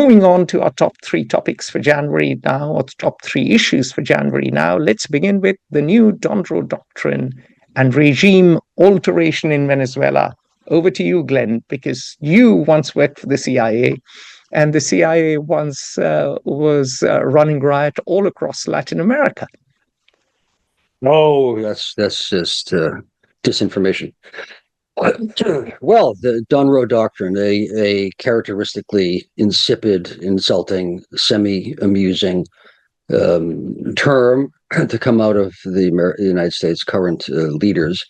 moving on to our top three topics for January now, or top three issues for January now, let's begin with the new Donroe Doctrine and regime alteration in Venezuela. Over to you, Glenn, because you once worked for the CIA, and the CIA once was running riot all across Latin America. Oh, that's just disinformation. Well, the Donroe Doctrine, a characteristically insipid, insulting, semi-amusing term to come out of the United States current leaders,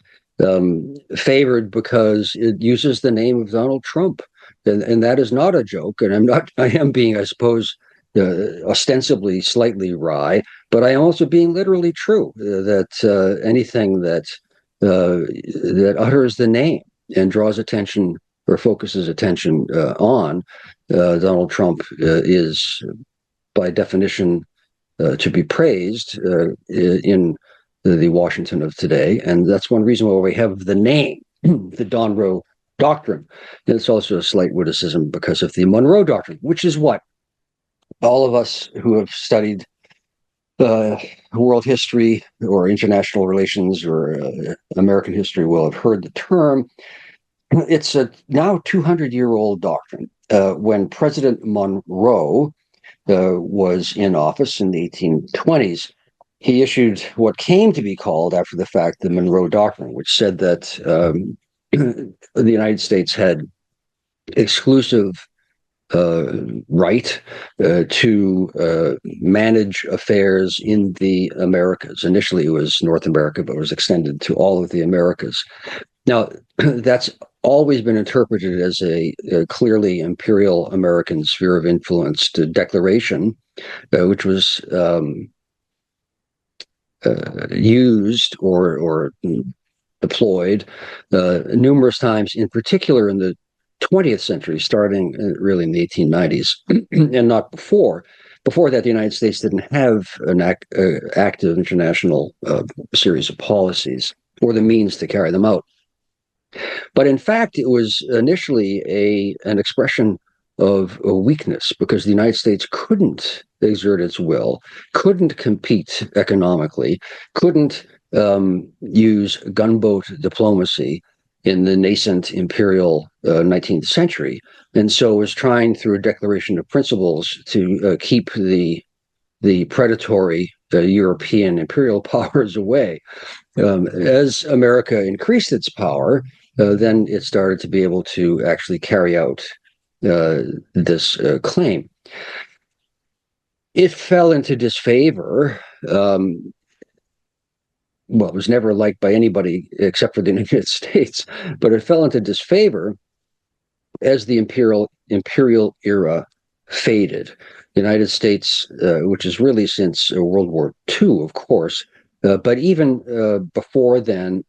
favored because it uses the name of Donald Trump, and that is not a joke. And I am being, I suppose, ostensibly slightly wry, but I am also being literally true. That anything that utters the name and draws attention or focuses attention on Donald Trump is, by definition, to be praised in the Washington of today. And that's one reason why we have the name, the Donroe Doctrine. And it's also a slight witticism because of the Monroe Doctrine, which is what all of us who have studied world history or international relations or American history will have heard the term. It's a now 200-year-old doctrine. When President Monroe was in office in the 1820s, he issued what came to be called, after the fact, the Monroe Doctrine, which said that the United States had exclusive right to manage affairs in the Americas. Initially, it was North America, but it was extended to all of the Americas. Now, that's always been interpreted as a clearly imperial American sphere of influence declaration, which was used or deployed numerous times, in particular in the 20th century, starting really in the 1890s, and not before. Before that, the United States didn't have an active international series of policies or the means to carry them out. But in fact, it was initially an expression of a weakness, because the United States couldn't exert its will, couldn't compete economically, couldn't use gunboat diplomacy in the nascent imperial 19th century, and so was trying, through a declaration of principles, to keep the predatory European imperial powers away. As America increased its power, then it started to be able to actually carry out this claim. It fell into disfavor. Well, it was never liked by anybody except for the United States, but it fell into disfavor as the imperial era faded. The United States, which is really since World War II, of course, but even before then,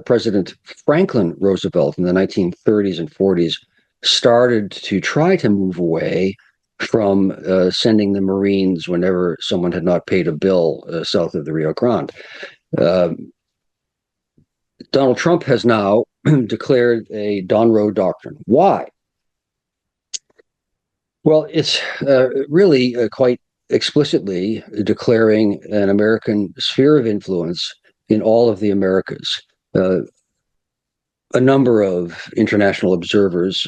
President Franklin Roosevelt in the 1930s and 40s started to try to move away from sending the Marines whenever someone had not paid a bill south of the Rio Grande. Donald Trump has now declared a Donroe Doctrine. Why? Well, it's really quite explicitly declaring an American sphere of influence in all of the Americas. A number of international observers,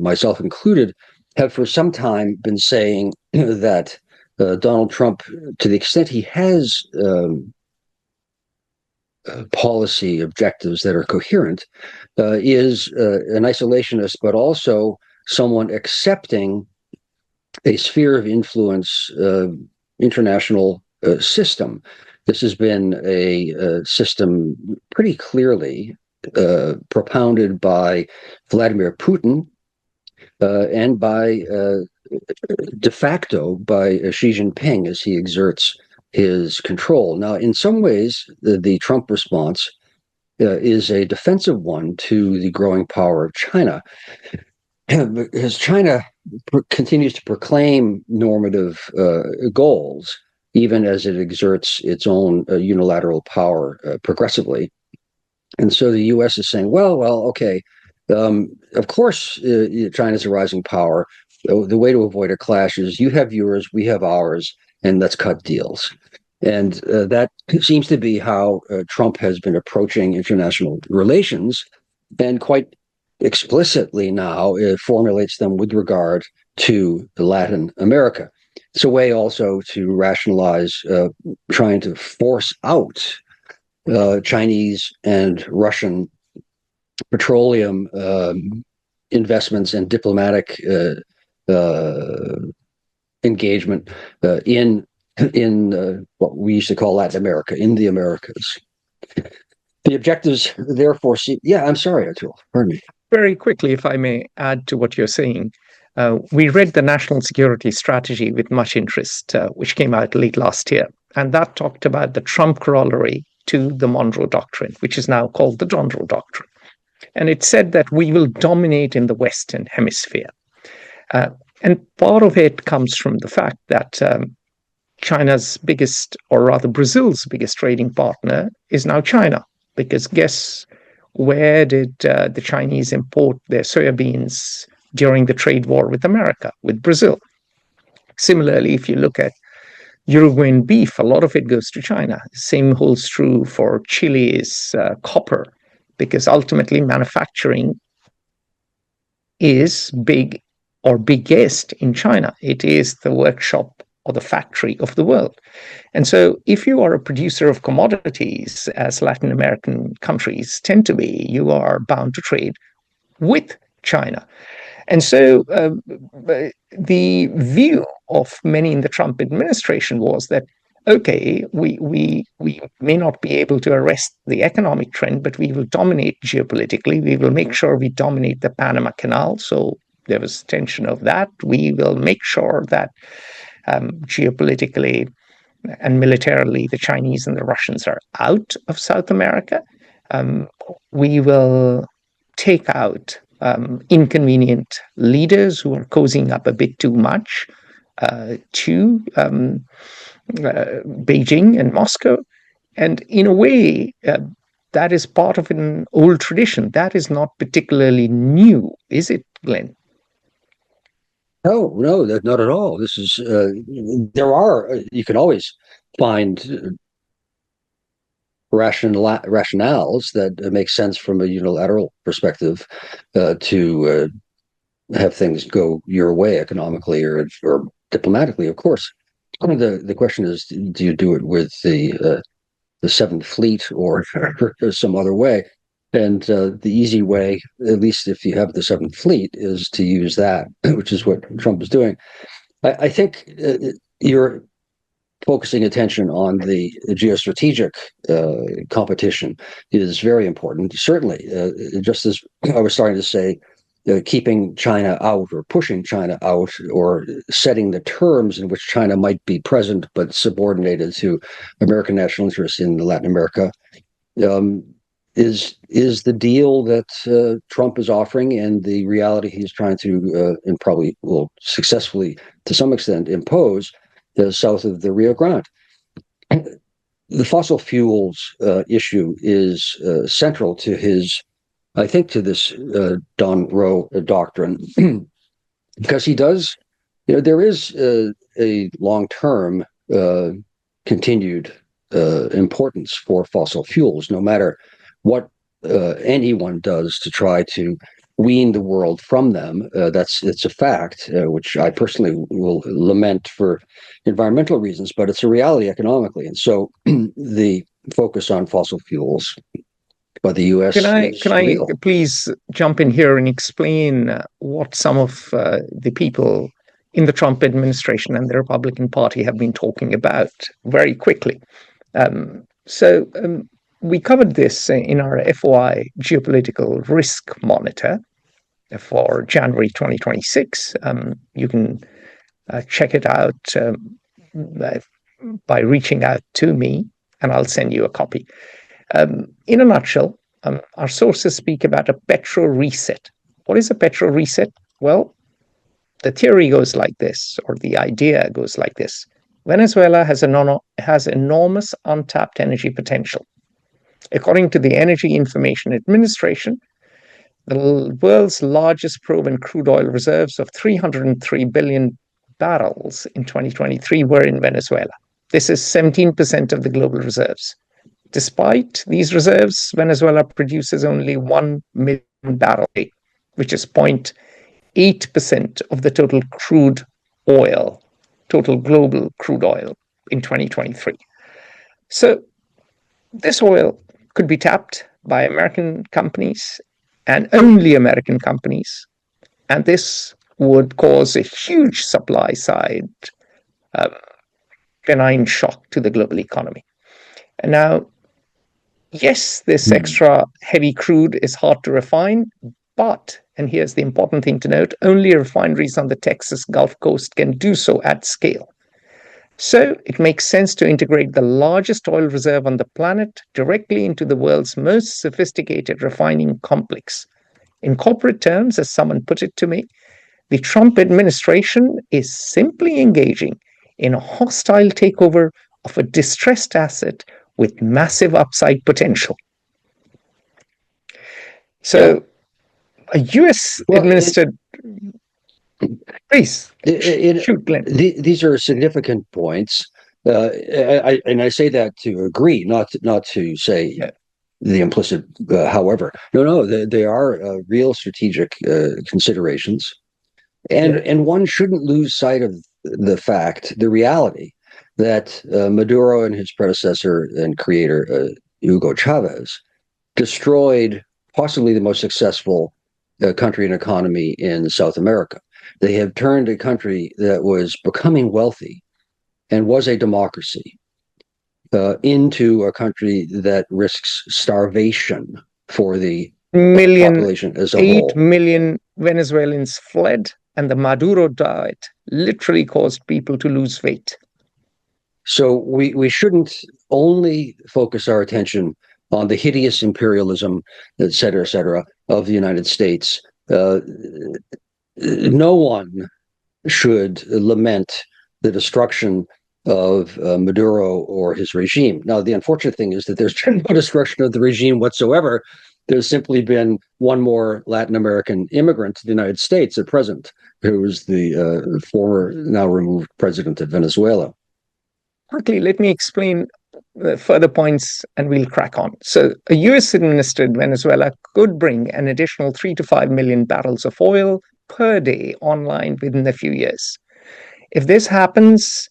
myself included, have for some time been saying that Donald Trump, to the extent he has policy objectives that are coherent, is an isolationist, but also someone accepting a sphere of influence international system. This has been a system pretty clearly propounded by Vladimir Putin and by de facto by Xi Jinping as he exerts his control. Now, in some ways, the Trump response is a defensive one to the growing power of China, because China continues to proclaim normative goals, even as it exerts its own unilateral power progressively. And so the U.S. is saying, well, okay, of course, China's a rising power. the way to avoid a clash is you have yours, we have ours, and let's cut deals. And that seems to be how Trump has been approaching international relations, and quite explicitly now formulates them with regard to Latin America. It's a way also to rationalize trying to force out Chinese and Russian petroleum investments and diplomatic engagement in what we used to call Latin America, in the Americas. The objectives, therefore, I'm sorry, Atul, pardon me. Very quickly, if I may add to what you're saying, we read the National Security Strategy with much interest, which came out late last year. And that talked about the Trump corollary to the Monroe Doctrine, which is now called the Donroe Doctrine. And it said that we will dominate in the Western Hemisphere. And part of it comes from the fact that China's biggest, or rather Brazil's biggest trading partner is now China. Because guess where did the Chinese import their soybeans during the trade war with America, with Brazil? Similarly, if you look at Uruguayan beef, a lot of it goes to China. Same holds true for Chile's copper, because ultimately manufacturing is big or biggest in China. It is the workshop or the factory of the world. And so if you are a producer of commodities, as Latin American countries tend to be, you are bound to trade with China. And so the view of many in the Trump administration was that, okay, we may not be able to arrest the economic trend, but we will dominate geopolitically. We will make sure we dominate the Panama Canal. So there was tension of that. We will make sure that geopolitically and militarily, the Chinese and the Russians are out of South America. We will take out inconvenient leaders who are cozying up a bit too much to Beijing and Moscow. And in a way, that is part of an old tradition. That is not particularly new, is it, Glenn? No, not at all. This is you can always find rationales that make sense from a unilateral perspective to have things go your way economically or diplomatically, of course. The question is, do you do it with the Seventh Fleet or some other way? And the easy way, at least if you have the Seventh Fleet, is to use that, which is what Trump is doing. I think you're focusing attention on the geostrategic competition is very important. Certainly, just as I was starting to say, keeping China out or pushing China out or setting the terms in which China might be present but subordinated to American national interests in Latin America is the deal that Trump is offering, and the reality he's trying to and probably will successfully to some extent impose south of the Rio Grande. The fossil fuels issue is central to his, I think, to this Donroe Doctrine, because he does, there is a long-term continued importance for fossil fuels, no matter what anyone does to try to wean the world from them. It's a fact, which I personally will lament for environmental reasons, but it's a reality economically. And so the focus on fossil fuels by the U.S. Can I please jump in here and explain what some of the people in the Trump administration and the Republican Party have been talking about very quickly? We covered this in our FOI Geopolitical Risk Monitor for January 2026. You can check it out by reaching out to me, and I'll send you a copy. In a nutshell, our sources speak about a petrol reset. What is a petrol reset? Well, the theory goes like this, or the idea goes like this. Venezuela has enormous untapped energy potential. According to the Energy Information Administration, the world's largest proven crude oil reserves of 303 billion barrels in 2023 were in Venezuela. This is 17% of the global reserves. Despite these reserves, Venezuela produces only 1 million barrels a day, which is 0.8% of the total crude oil, total global crude oil in 2023. So this oil could be tapped by American companies and only American companies, and this would cause a huge supply side benign shock to the global economy. And now, yes, this extra heavy crude is hard to refine, but, and here's the important thing to note, only refineries on the Texas Gulf Coast can do so at scale. So it makes sense to integrate the largest oil reserve on the planet directly into the world's most sophisticated refining complex. In corporate terms, as someone put it to me, the Trump administration is simply engaging in a hostile takeover of a distressed asset with massive upside potential. So a US administered... Please, shoot, Glenn. These are significant points. I say that to agree, not to say the implicit however. No, they are real strategic considerations. And one shouldn't lose sight of the reality, that Maduro and his predecessor and creator, Hugo Chavez, destroyed possibly the most successful country and economy in South America. They have turned a country that was becoming wealthy and was a democracy into a country that risks starvation for the population as a whole. 8 million Venezuelans fled, and the Maduro diet literally caused people to lose weight. So we shouldn't only focus our attention on the hideous imperialism, et cetera, of the United States. No one should lament the destruction of Maduro or his regime. Now, the unfortunate thing is that there's been no destruction of the regime whatsoever. There's simply been one more Latin American immigrant to the United States at present, who is the former, now removed president of Venezuela. Quickly, let me explain further points and we'll crack on. So a US-administered Venezuela could bring an additional 3 to 5 million barrels of oil per day online within a few years. If this happens,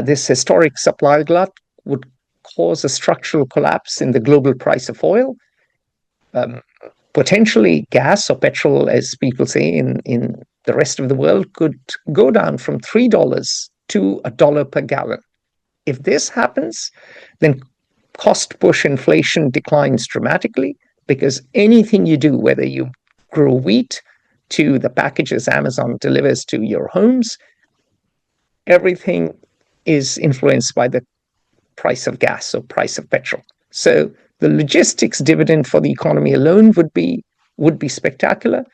this historic supply glut would cause a structural collapse in the global price of oil. Potentially gas or petrol, as people say in the rest of the world, could go down from $3 to $1 per gallon. If this happens, then cost push inflation declines dramatically, because anything you do, whether you grow wheat to the packages Amazon delivers to your homes, everything is influenced by the price of gas or price of petrol. So the logistics dividend for the economy alone would be spectacular.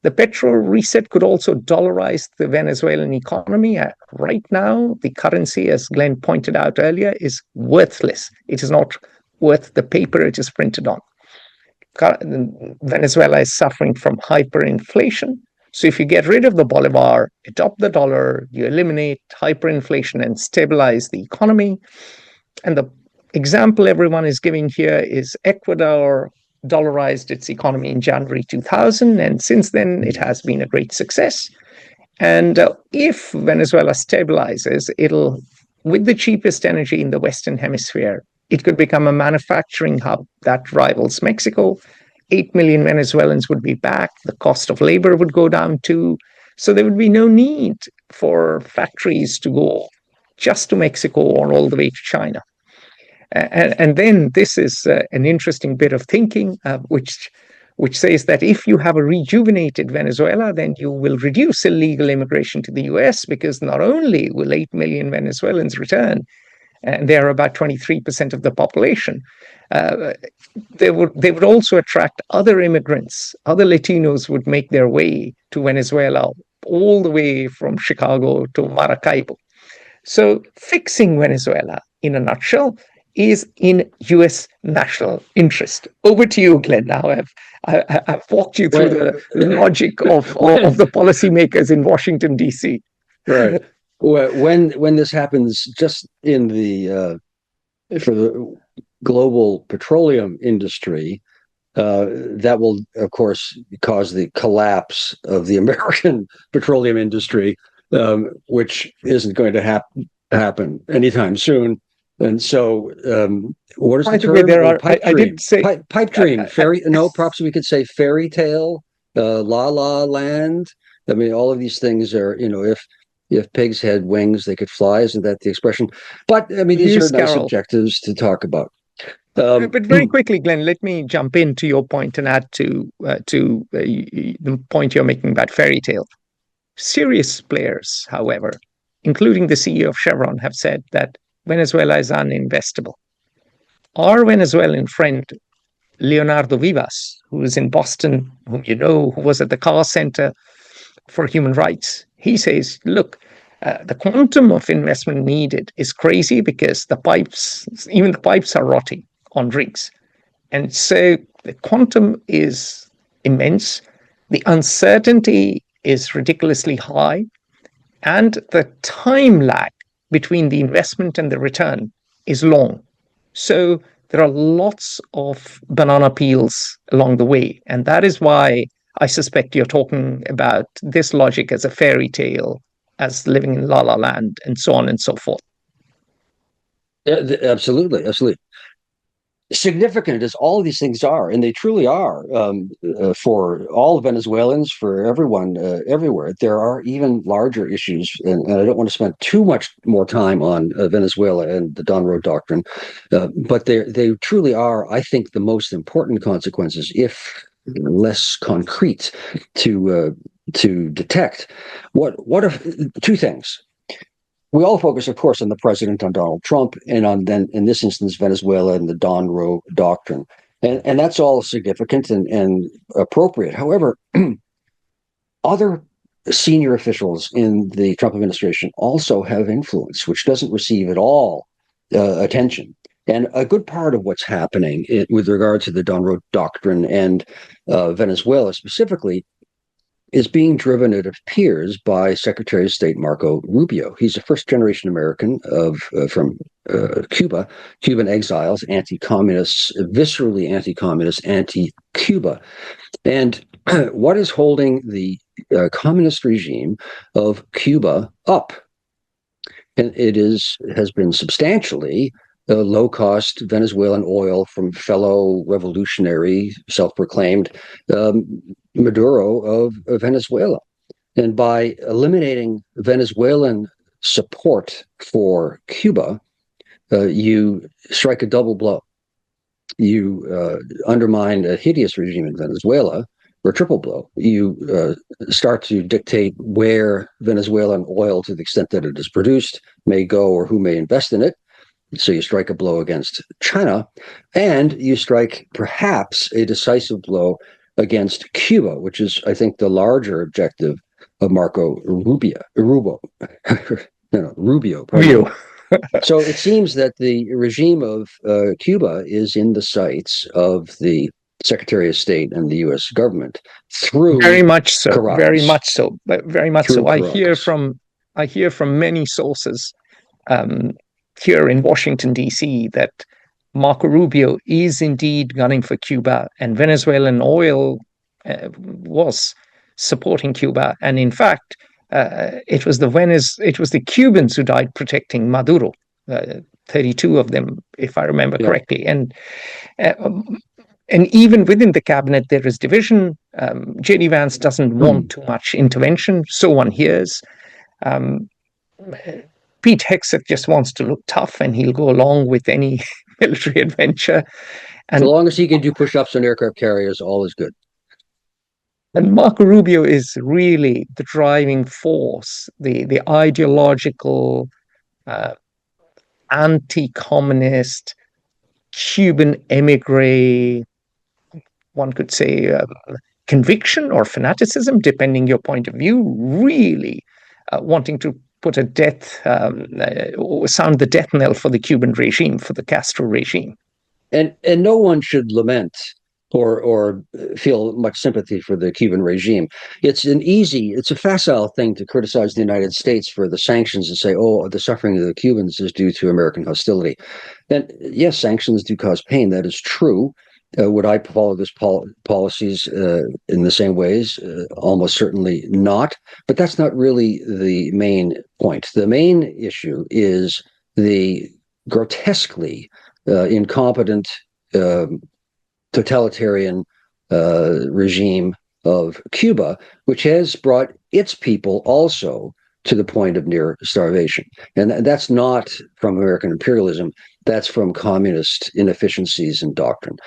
The petrol reset could also dollarize the Venezuelan economy. Right now, the currency, as Glenn pointed out earlier, is worthless. It is not worth the paper it is printed on. Venezuela is suffering from hyperinflation. So if you get rid of the bolivar, adopt the dollar, you eliminate hyperinflation and stabilize the economy. And the example everyone is giving here is Ecuador dollarized its economy in January 2000, and since then it has been a great success. And if Venezuela stabilizes, it'll, with the cheapest energy in the Western Hemisphere, it could become a manufacturing hub that rivals Mexico. 8 million Venezuelans would be back. The cost of labor would go down too. So there would be no need for factories to go just to Mexico or all the way to China. And then this is an interesting bit of thinking, which says that if you have a rejuvenated Venezuela, then you will reduce illegal immigration to the US, because not only will 8 million Venezuelans return, and they are about 23% of the population, they would also attract other immigrants. Other Latinos would make their way to Venezuela, all the way from Chicago to Maracaibo. So fixing Venezuela, in a nutshell, is in U.S. national interest. Over to you, Glenn. Now I've walked you through the logic of the policymakers in Washington, D.C. Right. When this happens, just in the for the global petroleum industry, that will, of course, cause the collapse of the American petroleum industry, which isn't going to happen anytime soon. And so, what is By the the way, term? Pipe I dream. did say Pipe dream. Fairy. No, perhaps we could say fairy tale. La La Land. I mean, all of these things are. If pigs had wings, they could fly. Isn't that the expression? But I mean, these are nice Carle. objectives to talk about. But very quickly, Glenn, let me jump into your point and add to the point you're making about fairy tale. Serious players, however, including the CEO of Chevron, have said that Venezuela is uninvestable. Our Venezuelan friend, Leonardo Vivas, who is in Boston, whom you know, who was at the Carle Center for Human Rights, he says, look, the quantum of investment needed is crazy because even the pipes are rotting on rigs. And so the quantum is immense. The uncertainty is ridiculously high. And the time lag between the investment and the return is long. So there are lots of banana peels along the way. And that is why I suspect you're talking about this logic as a fairy tale, as living in La La Land, and so on and so forth. Yeah, absolutely. Significant as all of these things are, and they truly are, for all Venezuelans, for everyone, everywhere. There are even larger issues, and I don't want to spend too much more time on Venezuela and the Donroe Doctrine, but they truly are, I think, the most important consequences, if less concrete, to detect. What are two things? We all focus, of course, on the president, on Donald Trump, and on, then in this instance, Venezuela and the Donroe Doctrine. And that's all significant and appropriate. However, other senior officials in the Trump administration also have influence, which doesn't receive at all attention. And a good part of what's happening with regard to the Donroe Doctrine and Venezuela specifically is being driven, it appears, by Secretary of State Marco Rubio. He's a first-generation American from Cuba, Cuban exiles, anti-communists, viscerally anti-communist, anti-Cuba. And what is holding the communist regime of Cuba up? And it has been substantially low-cost Venezuelan oil from fellow revolutionary, self-proclaimed Maduro of Venezuela. And by eliminating Venezuelan support for Cuba, you strike a double blow. You undermine a hideous regime in Venezuela, or a triple blow. You start to dictate where Venezuelan oil, to the extent that it is produced, may go or who may invest in it. So you strike a blow against China, and you strike perhaps a decisive blow against Cuba, which is, I think, the larger objective of Marco Rubio. So it seems that the regime of Cuba is in the sights of the Secretary of State and the U.S. government through very much so, Caracas. very much so, very much so. Caracas. I hear from many sources here in Washington, D.C., that Marco Rubio is indeed gunning for Cuba, and Venezuelan oil was supporting Cuba. And in fact, it was the Cubans who died protecting Maduro, 32 of them, if I remember correctly. And even within the cabinet, there is division. J.D. Vance doesn't want too much intervention, so one hears. Pete Hegseth just wants to look tough, and he'll go along with any military adventure. And so long as he can do push-ups on aircraft carriers, all is good. And Marco Rubio is really the driving force, the ideological, anti-communist, Cuban emigre, one could say, conviction or fanaticism, depending your point of view, really wanting to put a or sound the death knell for the Cuban regime, for the Castro regime. And no one should lament or feel much sympathy for the Cuban regime. It's a facile thing to criticize the United States for the sanctions and say, oh, the suffering of the Cubans is due to American hostility. And yes, sanctions do cause pain. That is true. Would I follow these policies in the same ways? Almost certainly not. But that's not really the main point. The main issue is the grotesquely incompetent totalitarian regime of Cuba, which has brought its people also to the point of near starvation. And that's not from American imperialism, that's from communist inefficiencies and doctrine.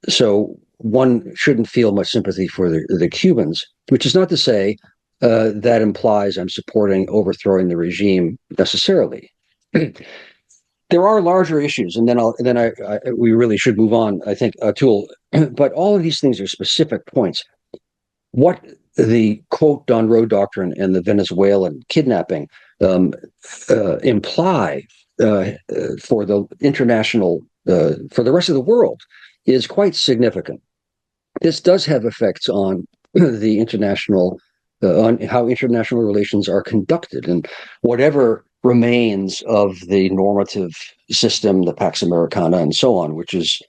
So one shouldn't feel much sympathy for the Cubans, which is not to say that implies I'm supporting overthrowing the regime necessarily. There are larger issues, and then we really should move on, I think, Atul. But all of these things are specific points. What the quote Donroe Doctrine and the Venezuelan kidnapping imply for the international, for the rest of the world, is quite significant. This does have effects on the international, on how international relations are conducted, and whatever remains of the normative system, the Pax Americana, and so on, which is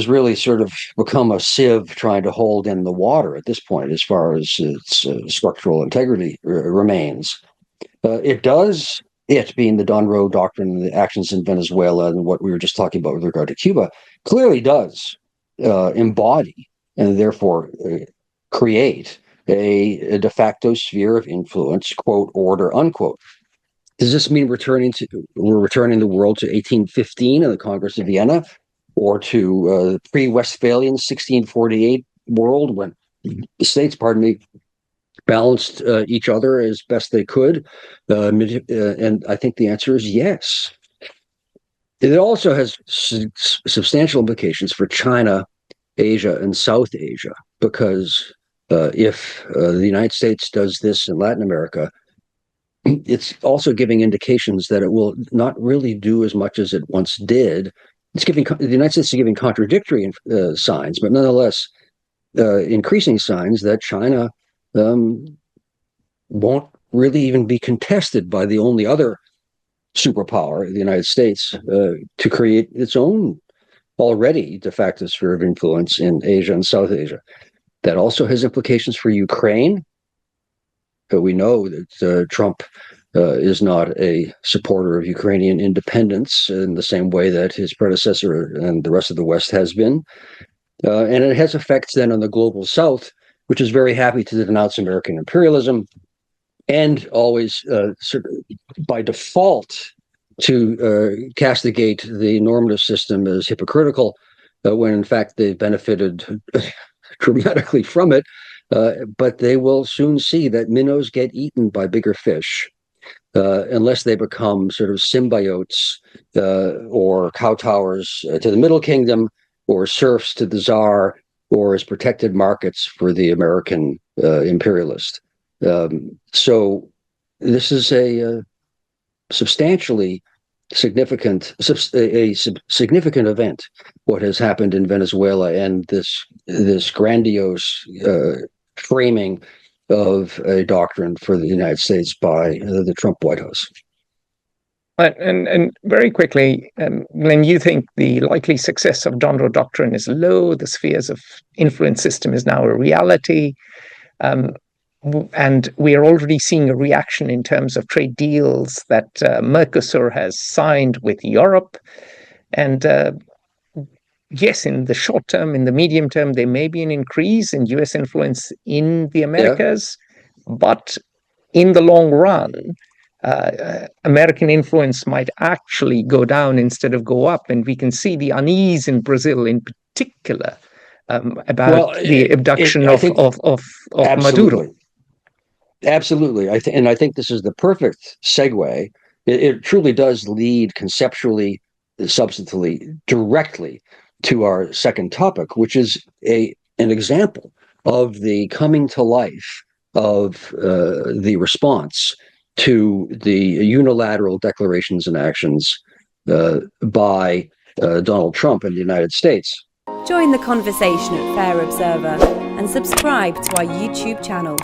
really sort of become a sieve trying to hold in the water at this point, as far as its structural integrity remains. It being the Donroe Doctrine and the actions in Venezuela and what we were just talking about with regard to Cuba, clearly does embody and therefore create a de facto sphere of influence, quote, order, unquote. Does this mean we're returning the world to 1815 and the Congress of Vienna, or to pre-Westphalian 1648 world when the states, balanced each other as best they could? And I think the answer is yes. It also has substantial implications for China, Asia, and South Asia, because if the United States does this in Latin America, it's also giving indications that it will not really do as much as it once did. It's giving the United States is giving contradictory signs, but nonetheless increasing signs that China won't really even be contested by the only other superpower, the United States, to create its own already de facto sphere of influence in Asia and South Asia. That also has implications for Ukraine. We know that Trump is not a supporter of Ukrainian independence in the same way that his predecessor and the rest of the West has been. And it has effects then on the global South, which is very happy to denounce American imperialism and always by default to castigate the normative system as hypocritical, when in fact they've benefited dramatically from it. But they will soon see that minnows get eaten by bigger fish unless they become sort of symbiotes or kowtowers to the Middle Kingdom, or serfs to the Tsar, or as protected markets for the American imperialist. So this is a substantially significant event, what has happened in Venezuela, and this grandiose framing of a doctrine for the United States by the Trump White House. And very quickly, Glenn, you think the likely success of Donroe Doctrine is low, the spheres of influence system is now a reality, and we are already seeing a reaction in terms of trade deals that Mercosur has signed with Europe. And yes, in the short term, in the medium term, there may be an increase in US influence in the Americas, but in the long run, American influence might actually go down instead of go up. And we can see the unease in Brazil in particular about the abduction of Maduro. Absolutely. And I think this is the perfect segue. It truly does lead conceptually, substantively, directly to our second topic, which is an example of the coming to life of the response to the unilateral declarations and actions by Donald Trump in the United States. Join the conversation at Fair Observer and subscribe to our YouTube channel.